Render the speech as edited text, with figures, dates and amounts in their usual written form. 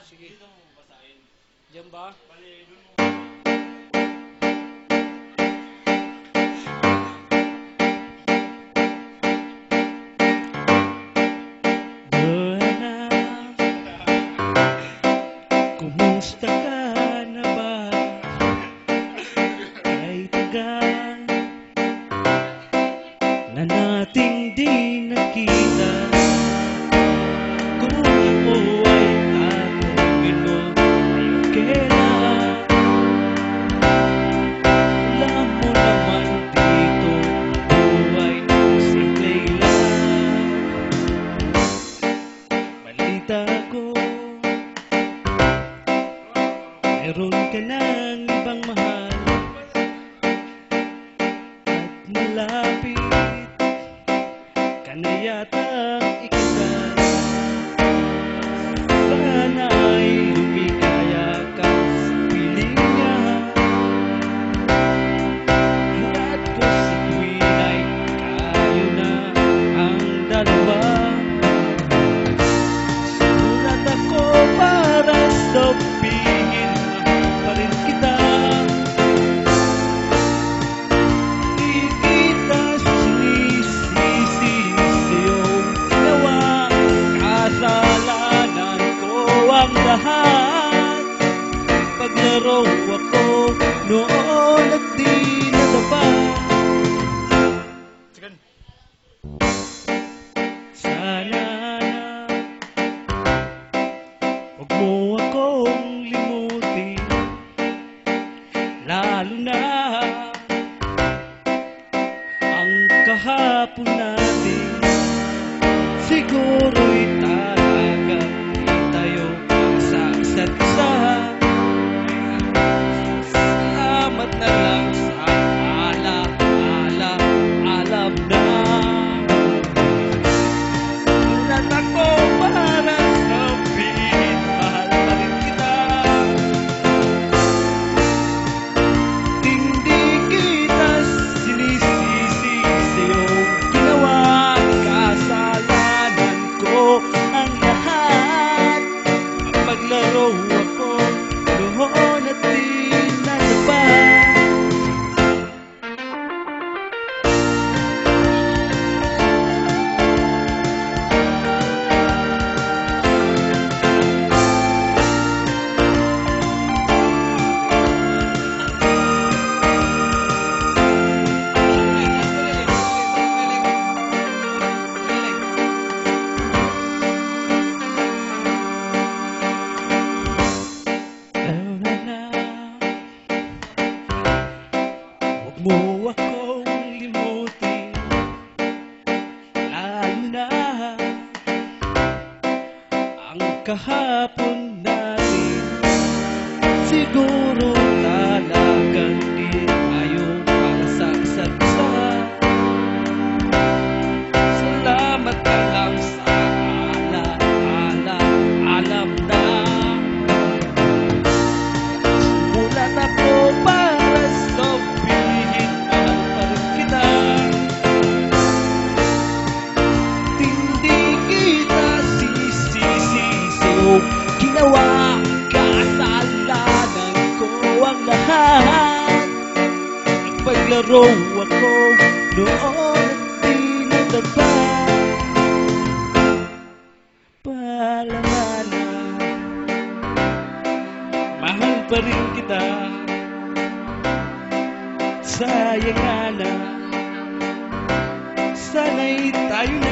sige. Diyan ba? Buwana, kumusta ka na ba? Ay tagal na nating di nakita. Kung ako ay tatanungin mo kailan, alam mo naman dito buhay simple lang. Balita ko, meron ka ng ibang mahal at malapit ka na yatang ikasal. Sana'y lumikaya ka sa piling niya, hanggat ko sa tuwin ay tayo na ang dalawa. Sulat ako para sabihin pa rin kita, di kita sinisisi sa'yong ginawa. Kasalanan ko ang lahat. Paglaro ako noon at di nadapa. Sana na huwag mo akong limutin, lalo na ang kahapon natin. Siguro'y talaga di tayo sa isa't isa. Salamat na lang sa alaala, alam na. Sulat ako para sabihin, mahal pa rin kita. Hindi kita sinisisi sa'yong ginawa. Kasalanan ko ang lahat. Paglaro ako noon at di nadapa. Huwag mo akong limutin, lalo na ang kahapon natin. Siguro talagang di tayo para sa isa't isa. Salamat ka lang sa alaala, alam na. Sulat ako para sabihin, mahal pa rin kita. Hindi kita sinisisi sa'yong ginawa. Kasalanan ko ang lahat. Nagpaglaro ako noon at di nadapa. Paalam na, mahal pa rin kita. Sayang nga na, sana'y tayo na